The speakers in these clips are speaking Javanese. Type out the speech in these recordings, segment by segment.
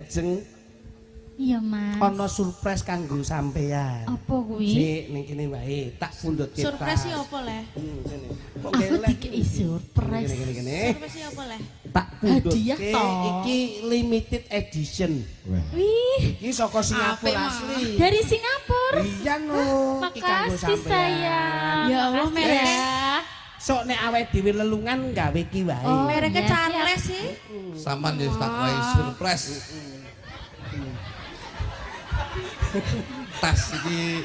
Jeng iya Mas. ana surprise kanggo sampean. Apa kuwi? Sik ning kene wae tak pundhutke. Surprise iki apa leh? Kene. Kok Aku geleh. dikei surprise. Kene. Surprise iki apa leh? Tak Hadiah pundhutke toh. iki limited edition. Wih, Iki saka Singapura Apik, asli. dari Singapura. Iya no. Iki kanggo Makasih sampean. sayang. Ya Allah, Makasih merek. ya. Sok nek awake dhewe lelungan gawe iki wae. Oh. Mereknya Iya, Charles sih. Sampan ya tak wae surprise. Tas iki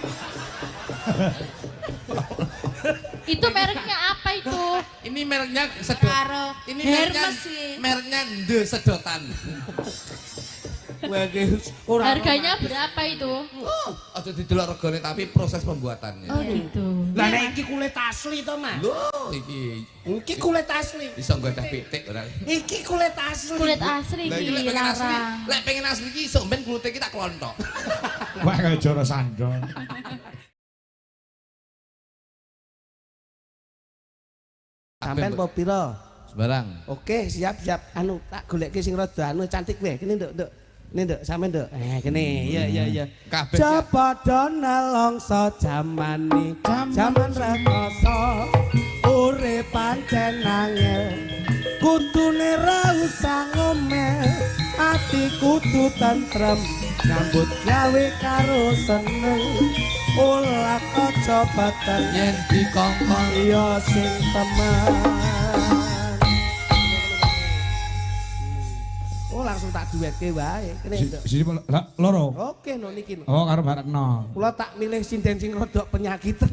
Itu mereknya apa itu? ini mereknya sedot. Karo Ini mereknya Hermes sih. mereknya The Sedotan. Wah, ora Harganya berapa itu? Aja didelok regane tapi proses pembuatannya. Oh gitu. Lah nek iki kulit asli to, Mas. Loh, iki Iki kulit asli. iso nggodah pitik ora. Iki kulit asli. Kulit asli Lah iki iki lek pengen asli, larang. lek pengen asli iki iso ben kulite iki tak klontok. Wah kaya joro sandong. Sampean po pira? Sembarang. Oke, siap. Anu tak goleke sing rada anu cantik wae. Kene nduk, nduk. Ini nduk, sampean nduk. Kene. Iya. Kabeh Coba nelongso jamane, jaman rekoso. Urip pancen angel. Kudune ra usah ngomel. Ati kudu tentrem. Nyambut gawe karo seneng. Olah kocobatan yen dikongkon iya sing teman. Oh langsung tak duetke wae. Kene nduk. Sini loro. Oke no niki no. Oh karo Baratno. Kula tak milih sinden sing rodok penyakitan.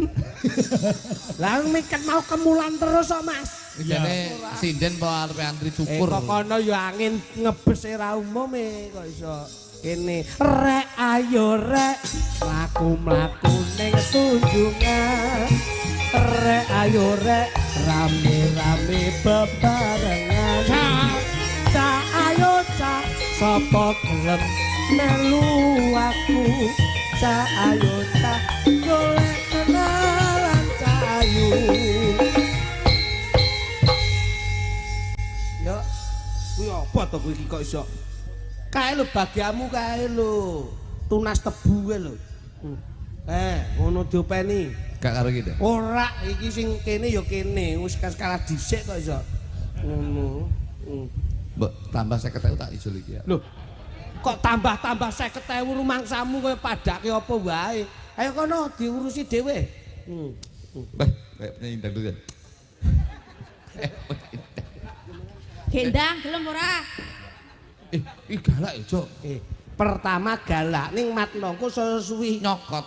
Lah miket mau kemulan terus kok Mas. jane sinden po arep antri cukur. Kok kono ya angin ngebes ra umum kok iso. Kene rek ayo rek mlaku-mlaku ning tunjungan. Rek ayo rek rame-rame bebarengan. Cak ayo cak sapa gelem melu aku. Cak ayo cak golek kenalan cayu. Ya kuwi apa to kuwi kok iso? Kae lho bagiamu kae lho. Tunas tebu kae lho. Ngono diopeni. Gak karo iki. Ora iki sing kene ya kene, wis kalah dhisik kok iso. Ngono. Mbok tambah 50.000 tak ijol iki ya. Loh, kok tambah-tambah 50.000 rumangsamu kaya padake apa wae. Ayo kono diurusi dhewe. Kayak penyanyi dangdut kan. Gendang gelem ora? Ih galak ya, Cok. Pertama galak ning matnoku suwi Nyokot.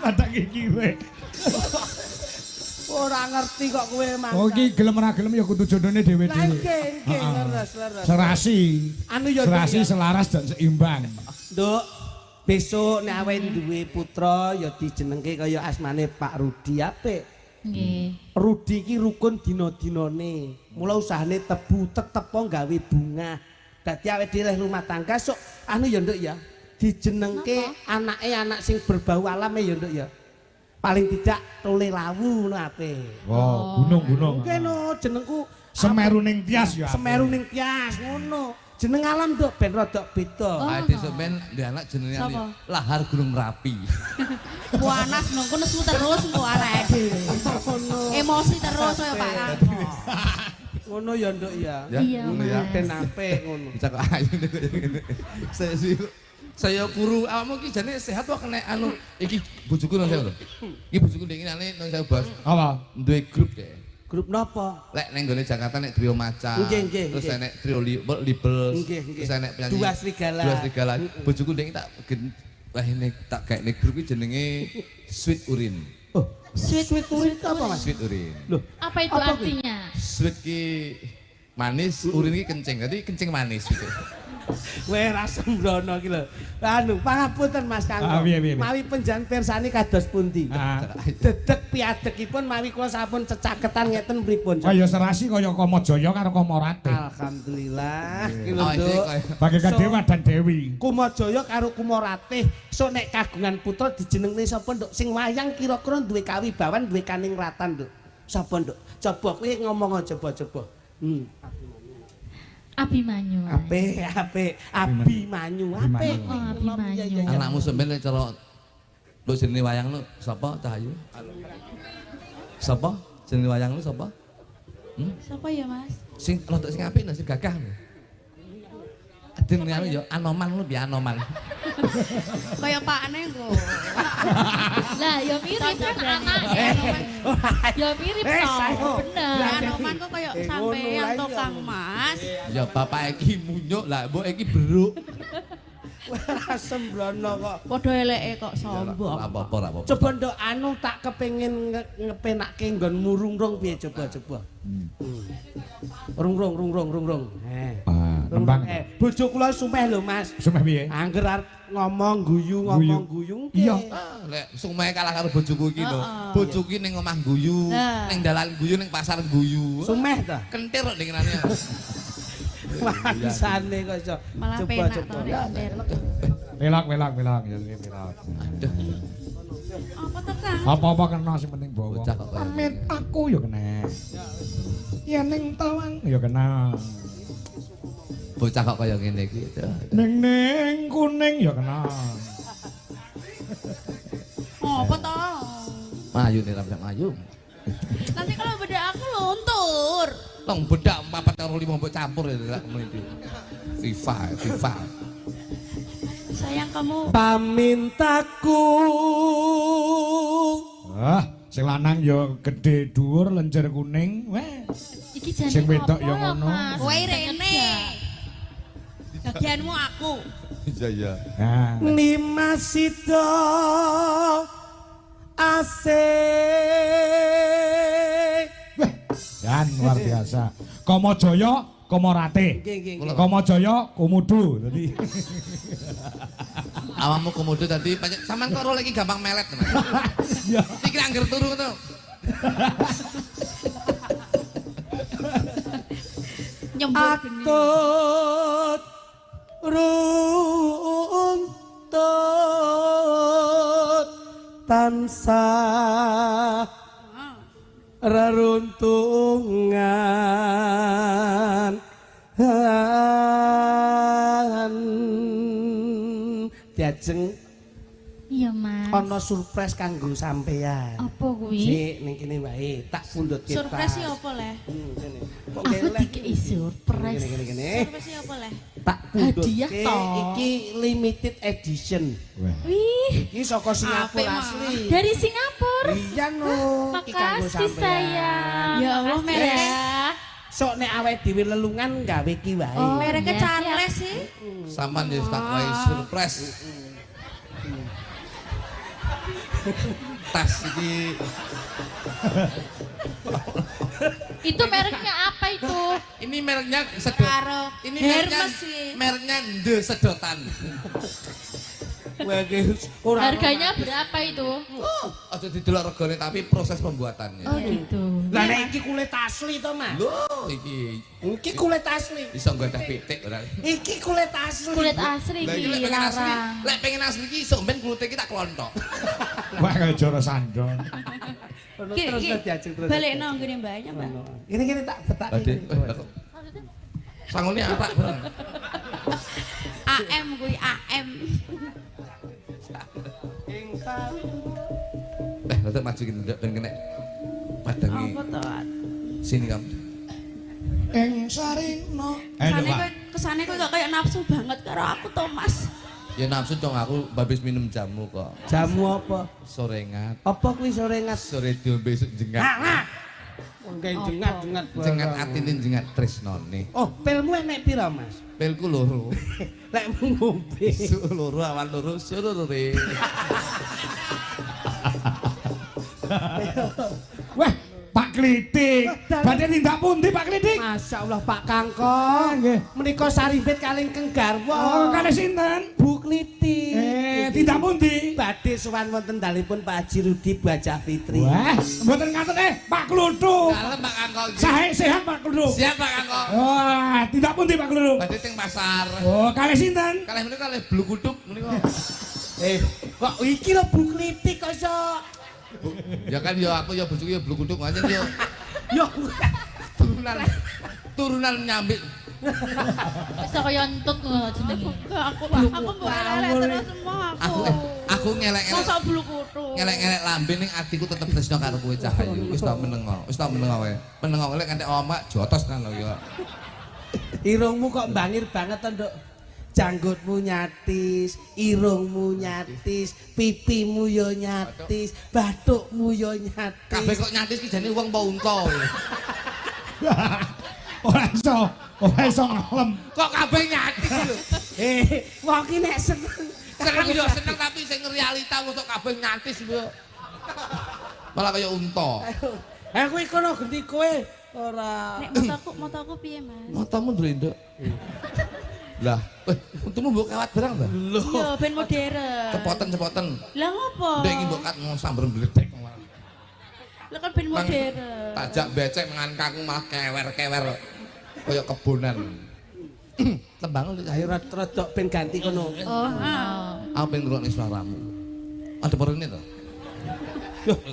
Ada iki kowe. ora ngerti kok kowe mang. Oh iki gelem ora gelem ya kudu jodone Lah dhewe-dhewe. nggih, leres. Serasi. Anu ya Serasi Nduk, ya. selaras dan seimbang. Nduk, besok nek awake duwe putra ya dijenengke kaya asmane Pak Rudi apik. Nggih. Rudi iki rukun dina-dinane. Mula usahane tebu tetepo gawe bunga. Dadi awake dhewe rumah tangga sok anu ya Nduk ya. Dijenengke anake anak sing berbau alam ya Nduk ya. Paling tidak tole lawu ngono apik. Oh, gunung-gunung. Mungkin no jenengku Semeru ning tias ya. Semeru ning Tias ngono. Jeneng alam Nduk ben rada beda. Ah desa ben di anak jenenge Sapa? Lahar Gunung Merapi. Panas nunggu nesu terus engko anake dhewe. Ngono. Emosi terus kaya Pak Ramo. Ngono ya Nduk ya. Iya, Ngono ya Mas. ben apik ngono. Bisa kok ayu ngene. Saya kuru awakmu iki jane sehat kok kena anu iki bojoku nang saya lho. Iki bojoku ndek ngene nang saya bos. Apa? Duwe grup deh. Grup napa? Lek neng gone Jakarta nek trio maca. Nggih, Terus nggih. enek trio libel. Nggih. Terus enek penyanyi. Dua Serigala. Dua Serigala. Bojoku ndek tak wah ini tak gawe grup iki jenenge Sweet Urin. Oh, sweet urin apa Mas? Sweet Urin. Loh, Apa itu Apa kuwi? artinya? Sweet ki manis, urin ki kencing. Dadi kencing manis gitu. Weh rasa mbrono iki lho. Anu, pangapunten Mas Kang. Piye. Mawi penjan pirsani kados pundi? Ah. Dedek piadekipun mawi kula sampun cecaketan ngeten pripun? Kaya serasi kaya Kamajaya karo Kamorate. Alhamdulillah. Iki lho Oh, ini Nduk. kaya Bagaikan So- Dewa dan Dewi. Kumajaya karo Kumaratih. Sok nek kagungan putra dijenengne sapa Nduk? Sing wayang kira-kira duwe kawibawan, duwe kaningratan Nduk. Sapa Nduk? Coba kowe ngomong coba. Abimanyu. Abimanyu. Oh, Abimanyu. Anakmu sampeyan nek cara lu jenenge wayang lu sapa Cahayu? Sapa? Jenenge wayang lu sapa? Siapa ya, Mas? Sing rodok sing apik sing gagah lho. Jenenge anu ya Anoman lu piye Anoman. Kayak pakne kok. Lah, ya mirip kan anaknya. Ya mirip toh, bener. Anoman kok kayak sampean to Kang Mas. Ya bapak iki munyuk lah, mbok iki beruk. Ora sembrono kok. Padha eleke kok sombong. Apa-apa ora apa-apa. Coba nduk anu tak kepengin ngepenake nggon murung-rung piye coba. Rung. Tembang. Bojo kula sumeh lho Mas. Sumeh piye? Angger arep ngomong guyu. Iya. Lek sumeh kalah karo bojoku iki lho. Bojoku ning omah guyu, ning dalan guyu, ning pasar guyu. Sumeh ta? Kentir kok dengerane. Mangsane kok iso. Malah penak to nek. Welak ya welak. Apa to Kang? Apa-apa kena sing penting bawa. Bocah kok kaya Pamit aku ya kena. Ya ning tawang ya kena. Bocah kok kaya ngene iki. Ning kuning ya kena. Apa to? Mayu nih ramsak mayu. Nanti kalau beda aku luntur. Long bedak 4 karo 5 mbok campur ya lek ngono iki. FIFA. Sayang kamu. Pamintaku. Sing lanang ya gedhe dhuwur lenjer kuning. Weh. Iki jane Sing wedok apa ya ngono. Mas? Kowe rene. Bagianmu aku. Iya. Nah, Nimasito asik. dan luar biasa. Komo Jaya, Komo Rate. Nggih. Komo Jaya, Komodo. Dadi Awakmu komodo tadi sampean kok lagi gampang melet Mas. ya Iki angger turu to. Nyembur geni. Atut runtut tansah reruntungan diajeng Iya, Mas. ana surprise kanggo sampean. Apa kuwi? Sik ning kene wae tak pundhut kita. Surprise apa leh? Kene. Kok Aku gelek. dikei surprise. Kene. Surprise apa leh? Tak pundhut Hadiah toh. iki limited edition. Wih, Iki saka Singapura Apik, Mas. asli. dari Singapura. Iya no. Iki kanggo Makasih sampean. sayang. Ya Allah, Makasih Merek. ya. Sok nek awake dhewe lelungan gawe iki wae. Oh. Mereknya Iya, Charles sih. Sampean wis tak wae surprise. Tas iki Itu mereknya apa itu? ini mereknya sedot. Karo Ini mereknya Hermes sih. mereknya The Sedotan. Wah, iki ora. Harganya berapa itu? Aja didelok regane tapi proses pembuatannya. Oh gitu. Lah nek iki kulit asli to, Mas. Lho iki Iki kulit asli. iso nggoda pitik ora. Iki kulit asli. Kulit asli Lah iki iki lek pengen asli, larang. lek pengen asli iki iso ben kulite iki tak klontok. wah kaya joro sandon. Terus diajeng terus. Balik nang gini banyak, Mbak. Ini tak betak. Ade, sangone apa bener. AM kuwi AM. Rada maju gini ben kena padangi. Apa to? Sini kamu. Ing sarina. Kesane kowe kok kayak nafsu banget karo aku to, Mas. Ya nafsu dong aku babis minum jamu kok. Jamu apa? Sorengat. Apa kuwi sore ngat? Sore diombe jengat. Engke jengat-jengat. Jengat atine jengat tresnone. Oh, pilmu enek pira, Mas? Pelku loro. Lek ngombe. Su loro awal loro suruh re. Wah, Pak Klitik. Badhe tindak pundi Pak Klitik? Masyaallah Pak Kangkong. Nggih. Menika sarimbit kalih Keng Oh, Garwa. kalih sinten? Bu Kliti. Tindak pundi? Badhe sowan wonten dalipun Pak Haji Rudi Bu Hajah Fitri. Wah, mboten ngaten Pak Kluthuk. Dalem Pak Kangkong. Sae sehat Pak Kluthuk. Siap Pak Kangkong. Wah, tindak pundi Pak Kluthuk? Badhe teng pasar. Oh, kalih sinten? Kalih menika kalih blu kuduk menika. Kok iki lho Bu Kliti kok iso. Ya kan ya aku ya bojoku ya blu kuduk aja ya Yo turunan turunan nyambit Bisa kaya entut ngono jenenge. Aku mbok elek terus semua Aku ngelek-ngelek. Mosok bulu kutu. Ngelek-ngelek lambe ning atiku tetep tresno karo kowe Cahayu. Wis tak meneng kok. Wis tak meneng wae. Meneng kok lek kanthi omak jotos nang lho ya. Irungmu kok bangir banget to, Nduk. Janggutmu nyatis, irungmu nyatis, pipimu yo nyatis, bathukmu yo nyatis. Kabeh kok nyatis ki jane wong apa unta. Ora iso ngalem. Kok kabeh nyatis lho. Wong ki nek seneng Seneng yo seneng tapi sing realita mosok kabeh nyatis lho. Malah kaya unta. Kowe kono genti kowe ora. Nek motoku piye, Mas? Matamu ndrendok. Lah, untumu mbok kawat barang ta? Iya, ben modern. Cepoten-cepoten. Lah ngopo? Ndek iki mbok kat sambar mbledek. Lah kan ben modern. Tajak becek mangan kangkung malah kewer-kewer. Kaya kebonan. Tembang lho Ayo rada ben ganti kono. Oh, aku pengen ngrungokne suaramu. Ada perene to?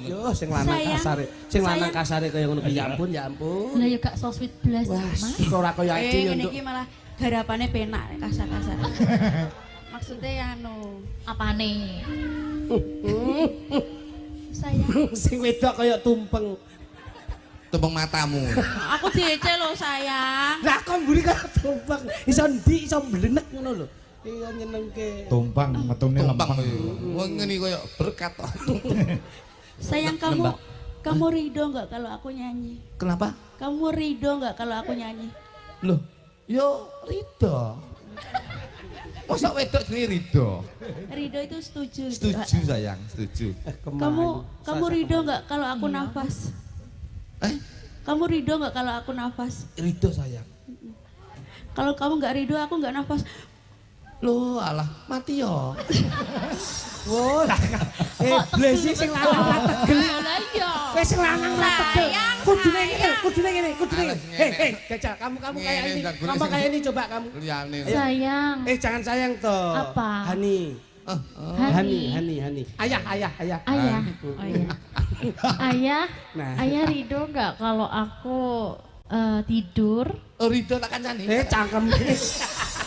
Yo sing lanang kasare. Sing lanang kasare kaya ngono ki ya ampun ya ampun. Lah ya gak so sweet blas Mas. Ora kaya ade yo, ngene Nduk. iki malah garapane penak kasar-kasar. Maksudnya anu, Apane? sayang. Sing wedok kaya tumpeng. Tumpeng matamu. Aku diece lho, sayang. Lah kok mburi kaya tumpeng. Iso ndi iso mblenek ngono lho. Iya nyenengke. Tumpang metune Tumpeng. lempeng. Wong ngene kaya berkat to. Sayang kamu ridho enggak kalau aku nyanyi? Kenapa? Kamu ridho enggak kalau aku nyanyi? Loh, yo Ridho. Masa wedok jenenge Ridho? Ridho itu setuju. Setuju sayang, setuju. Kamu ridho enggak kalau aku nafas? Kamu ridho enggak kalau aku nafas? Ridho sayang. Kalau kamu enggak ridho, aku enggak nafas. Loh, alah mati yo. Wo lah. Blesi sing lanang ra tegel. Lah iya. Wis sing lanang ra tegel. Sayang, Kudune ngene. Alas, Hei, Gajal, kamu kayak Ngene, ini. ndak guna Kamu sing- kayak ini coba kamu. Liyane. Sayang. Jangan sayang toh. Apa? Hani. Hani. Ayah. Ayah. Oh iya. Ayah. Nah. Ayah ridho enggak kalau aku tidur? Oh Ridho tak kancani. Cangkem.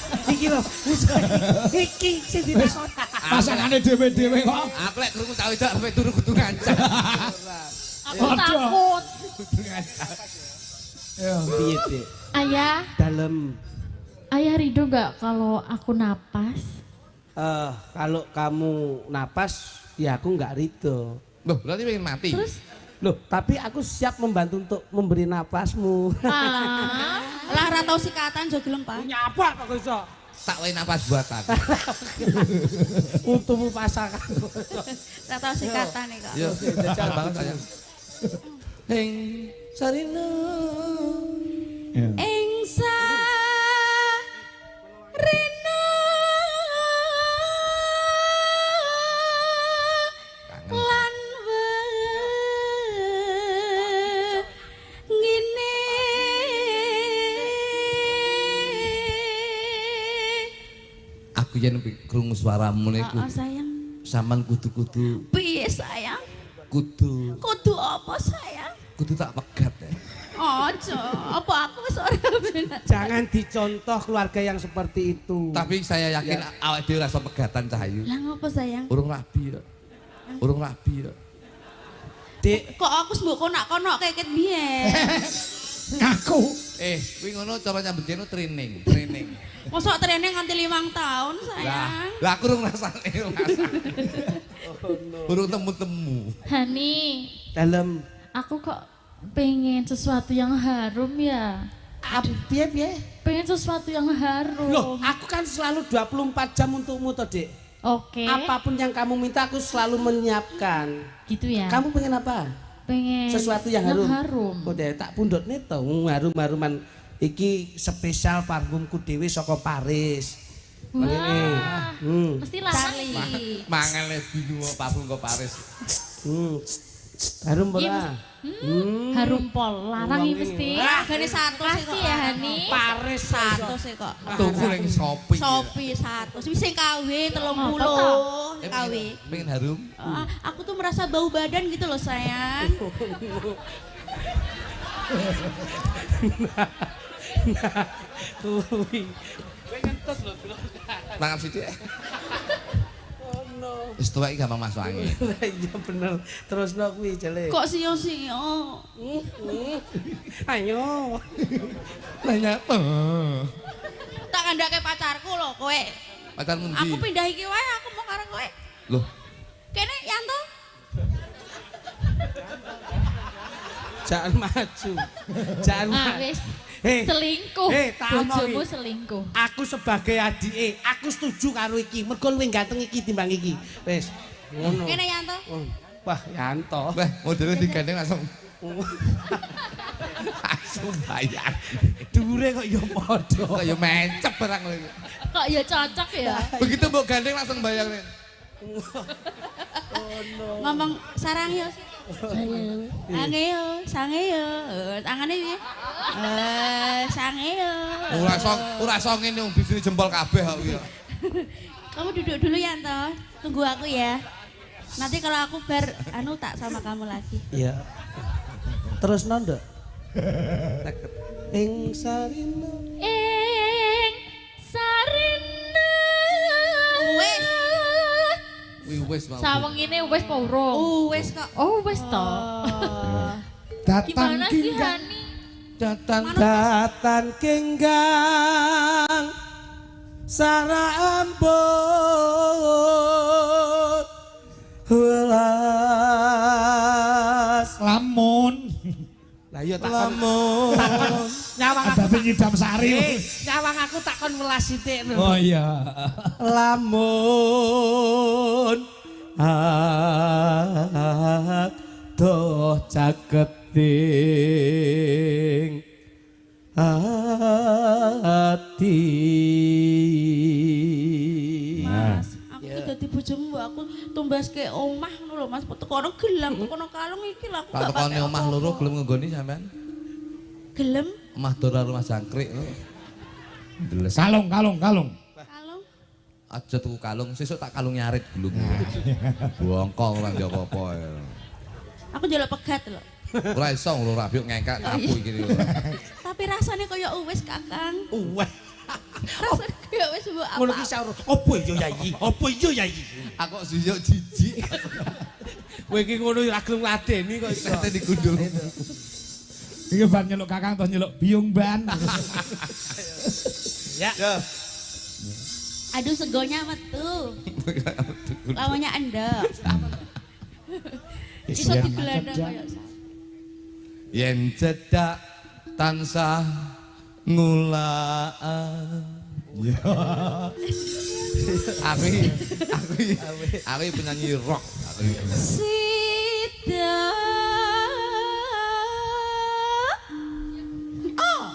Iki lho. Iki sing ditakon. Pasangane dhewe-dhewe kok. Aku lek krungu cah wedok sampe turu kudu ngancam. Aku takut. Piye, Dik? Ayah, Dalem. ayah ridho enggak kalau aku napas? Kalau kamu napas, ya aku nggak ridho. Loh, berarti pengen mati. Terus Loh, tapi aku siap membantu untuk memberi napasmu. Lah ora tau sikatan jo gelem, Pak. Punya apa kok iso? Tak wae napas buatan. Untukmu pasangan. Ora tau sikatan kok. Yo, jajal banget sayang. Heng sarina. Engsa rina lan ngene Aku yen krungu suaramu niku sayang sampean kudu-kudu piye sayang kudu apa sayang tak pegat ya. ojo apa aku wis ora bener Jangan dicontoh keluarga yang seperti itu. Tapi saya yakin awake dhewe rasa pegatan Cahayu. lah ngopo sayang Urung rabi ya. Urung rabi ya. Dik, kok aku mbok konak-konak keket biyen Ngaku. Kuwi ngono cara nyambut gawe training. mosok training nganti 5 tahun sayang Lah aku urung rasane. Urung temu-temu. Hani, dalem. aku kok pengen sesuatu yang harum ya. Piye? Pengen sesuatu yang harum. Loh, aku kan selalu 24 jam untukmu toh, Dik. Oke. Apapun yang kamu minta aku selalu menyiapkan. Gitu ya. Kamu pengen apa? pengen Sesuatu yang harum. harum. Oh, deh, tak pundhutne to harum-haruman iki spesial parfumku dhewe saka Paris. Wah, Hmm. mesti lali. Mangane bingung kok parfum kok Paris. Harum Iya, ora? Harum pol, larang iki mesti. Gane 100 sih Kasih ya Hani. Paris 100 sih kok. Tuku ning Shopee. Shopee 100. Wis sing KW 30. KW. Pengen harum. Aku tuh merasa bau badan gitu loh sayang. Kuwi. Kowe ngentut lho, Bro. Mangap sithik. Ono. Wis tuwek iki gampang masuk angin. Iya bener. Terusno kuwi jele. Kok sio-sio? Ayo. Nanya apa? Tak kandhake pacarku lho kowe. Pacarmu ndi? Aku pindah iki wae, aku mau karo kowe. Loh, Kene Yanto. Jangan maju. Jangan Ah maju. wis. Hei. Selingkuh. Tak Bojomu omong. selingkuh. Aku sebagai adike, aku setuju karo iki. Mergo luwih ganteng iki timbang iki. Wis. Ngono. Kene Yanto. Oh, wah, Yanto. wah modelnya digandeng langsung langsung bayar. Dhuwure kok ya padha. Kok ya mencep barang lho. Kok ya cocok ya? Begitu mbok gandeng langsung bayar. Ngomong sarang yo. Sange yo, tangane piye? Sange yo. Ora iso ngene wong bisine jempol kabeh kok ya. Kamu duduk dulu Yanto. Tunggu aku ya. Nanti kalau aku tak sama kamu lagi. Iya. Terus Nduk. Ing sarina. Ing sarina. Wis. Wis mau. Sawengine wis apa urung? Wis kok. Oh wis to. Datang Gimana sih kinggang. Hani? Datan kenggang Sara ambon welas Lamun. lah iya lamun nyawang aku Ada penyidam sari. nyawang aku takon welas sithik lho Oh iya. lamun doh caketing hati. Mas, aku dadi bojomu mbok aku tumbaske omah ngono lho Mas. Tekono gelang, tekono kalung iki lho aku Kalau tekone omah loro gelem nggoni sampean? gelem Omah Dora rumah jangkrik lho. Deles. Kalung. kalung. Aja tuku kalung, sesuk tak kalung nyarit gulung. Bongkong ora ndek apa-apa. Aku njaluk pegat lho. Ora iso lho rabiuk ngengkak kapu iki lho. Tapi rasanya kaya uwis Kakang. Wah, Rasanya kaya wis mbok ngono apa. ki saur. Apa iya Yayi? Apa iya Yayi? Aku kok suyuk jijik. Kowe iki ngono ora gelem ngladeni kok iso. Kate digundul. Iki ban nyeluk Kakang toh nyeluk biung ban. Ya. Aduh segonya metu. Lawannya endek. Iso digelandang kaya sapi. Yen cedak tansah ngulak. Aku penyanyi rock. Sida. Oh.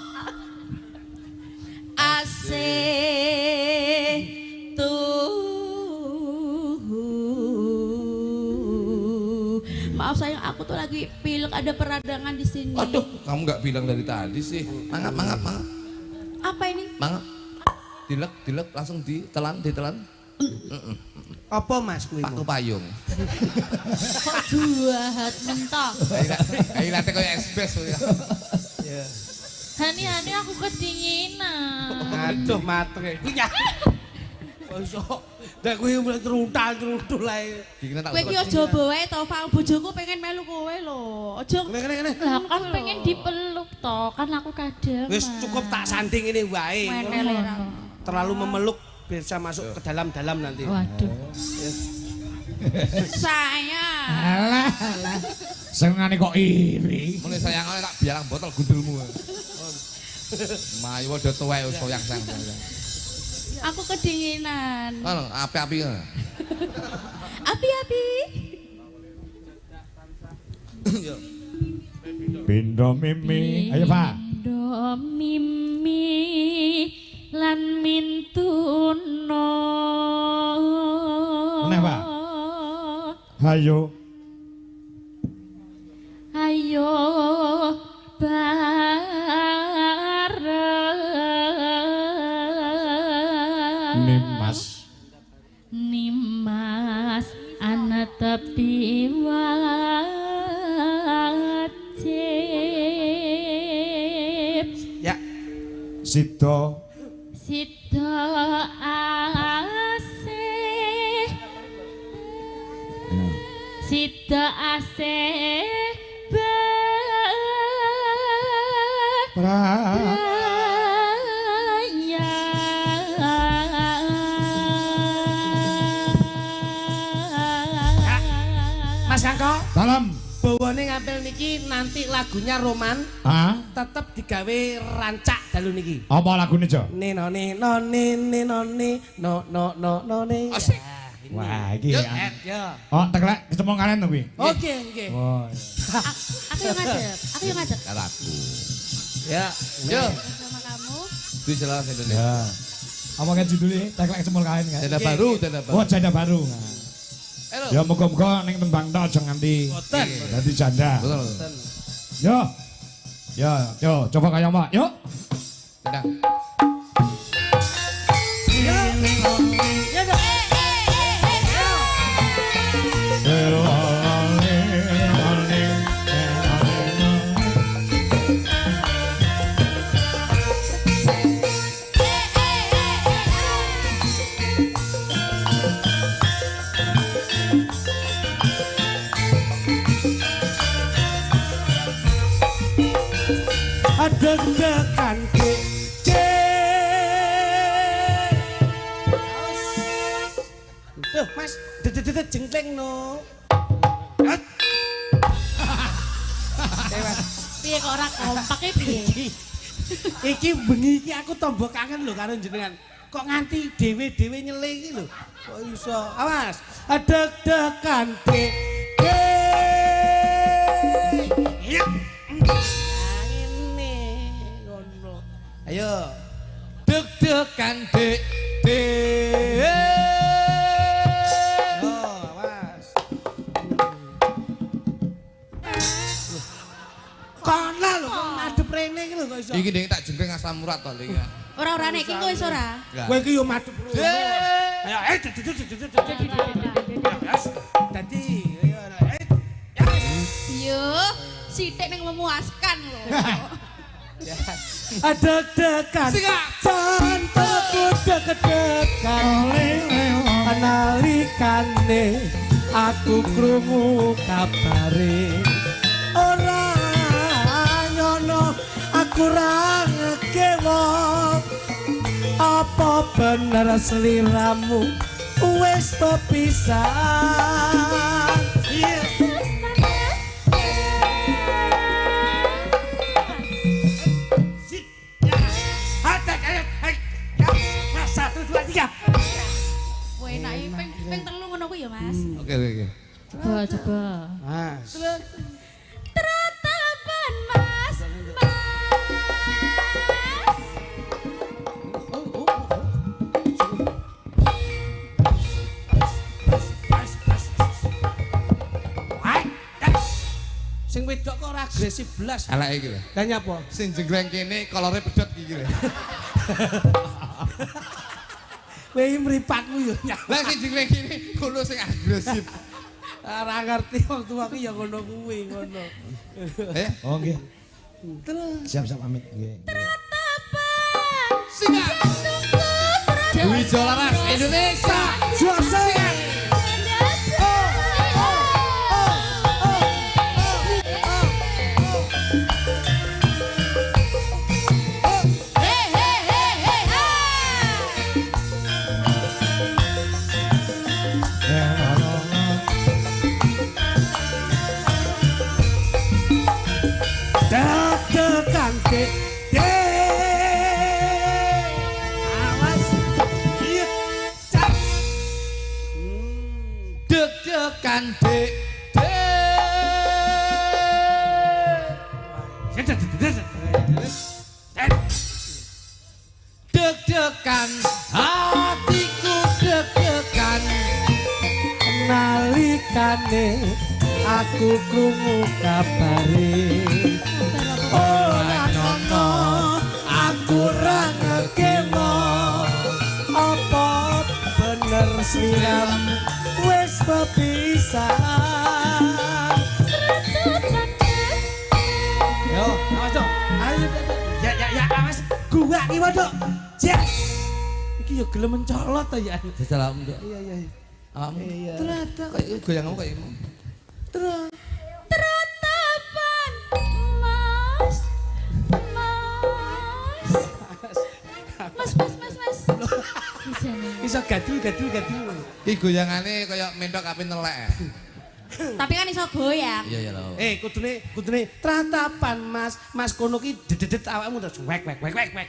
Asih maaf sayang, aku tuh lagi pilek ada peradangan di sini. Aduh, kamu nggak bilang dari tadi sih. Mangap. Apa ini? Mangap. Dilek langsung ditelan. Apa Mas kuwi? Paku payung. Kok jahat mentok. Ayo late koyo SBS. Hani aku kedinginan. Aduh matre. Kuwi ya. Kok iso? Nek kuwi mulai teruntal ae. Kowe ki aja bae to, Fang, bojoku pengen melu kowe lho. Aja Ngene. Lah kan pengen dipeluk toh, kan aku kadang. Wis cukup tak santing ini wae. menel era. Terlalu memeluk bisa masuk ke dalam-dalam nanti. Waduh. Saya. Alah. Senengane kok iri. Mulai sayangane tak biarang botol gundulmu. Mayu udah tuwek wis sayang. Aku kedinginan. Ngono, api-api ngono. Api-api. Pindo mimi. Ayo Pak. Pindo mimi lan mintuno. Meneh, Pak. Hayo. Ayo Nimas ana tepi wajib. Ya. Sida Sida asih Sida asih Mas Kangko, dalam bawane ngampil niki nanti lagunya Roman tetep digawe rancak dalu niki. Apa lagune, Jo? Nino nino nino no no no no ne. Asik. Wah, iki. Ya. Oh, teklek kecemong kalian to kuwi. Oke, oke. Oh. Aku yang ngajak, aku yang ngajak. Karaku. Ya. Yo, Sama kamu. di jelas Indonesia. Ya. Apa kan judulnya? Teklek kecemong kalian kan? Janda baru, janda baru. Oh, janda baru. Halo. Ya muga-muga ning tembang tok aja nganti Boten. dadi janda. Betul. Yo. Yo, coba kayak Mbak. Yuk. Tendang. Ya dong. Deg-degan Tuh mas, deg-deg jengkleng no. Piye kok ora kompak piye? Iki bengi iki aku tombok kangen lho karo jenengan. Kok nganti dhewe-dhewe nyele iki lho. Kok iso? Awas, deg-degan Ya. Ngene ngono. Ayo. Deg-degan dek. Kono lho kok madhep rene iki lho kok iso. Iki ding tak jengking asam urat to iki. Ora nek iki wis ora. Kowe iki yo madhep rene. Ayo dadi Yo, sithik ning memuaskan lho. deg-degan jantunku deg-degan nalikane aku krungu kabare ora nyono aku ra ngekewo apa bener sliramu wis pepisahan Enak ping telu ngono kuwi ya, Mas. Oke. Coba, coba. Mas Teratapan Mas. sing wedok kok ora agresif blas. Eleke iki lho. Lah nyapa? Sing jenggleng kene kolore pedhot iki lho. Kowe mripatmu yo nyak. Lah sing jenggleng kene kono sing agresif. Ora ngerti wong tuaku ya ngono kuwi ngono. Oh nggih. Terus Siap-siap pamit nggih. Singa. Dwi Jolaras Indonesia. juara. Deg-degan gede. Awas. Iya. Cap. Deg-degan dek. Deg-degan hatiku deg-degan Nalikane aku krungu kabare ora ono aku ra ngekewo apa bener siram wis pepisahan yo awas dong ayo ya awas gua Pak kiwa dok. Jas. Iki yo gelem mencolot ta ya. Jajal awakmu nduk. Iya iya. Awakmu. Iya. Ternyata kayak goyanganmu kayak ngono. Teratapan Mas. Mas. Bisa nih. Iso gadul. Iki goyangane kaya mentok ape nelek. Tapi kan iso goyang. Iya ya lho. Kudune tratapan Mas kono ki dedet awakmu terus wek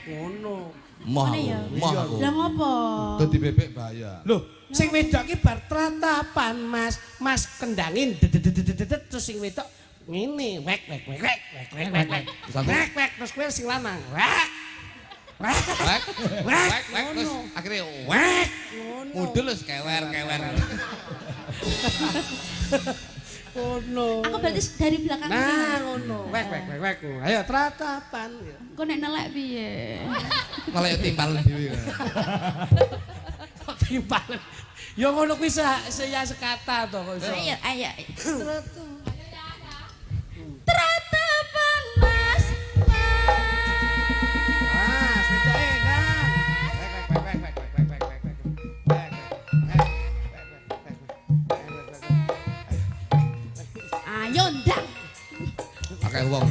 ngono. Moh Ngene ya? aku. Moh aku. Lah ngopo? Dadi bebek bahaya. Loh, sing wedok ki bar tratapan Mas kendangin dedet terus sing wedok ngene wek. Terus kowe sing lanang wek. Wek terus akhirnya wek. Mudul wis kewer. Ngono. Aku berarti dari belakang Nah, sini. ngono. Wek. Ayo tratapan. Kok nek nelek piye? Malah ya timpalen dhewe. Kok timpalen. Ya ngono kuwi saya sekata to kok iso. Ayo. Teratapan Mas. Ah, sedoke kan. Ayo ndang. Akeh wong.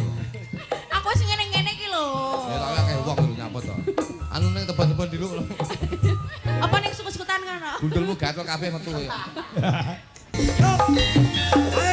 Aku sing ngene-ngene iki lho. Ya tak akeh wong lho nyapot to. Anu ning tebon-tebon diluk lho. Apa ning suku-sukutan kono? Gundulmu gatel kabeh metu ya. Ayo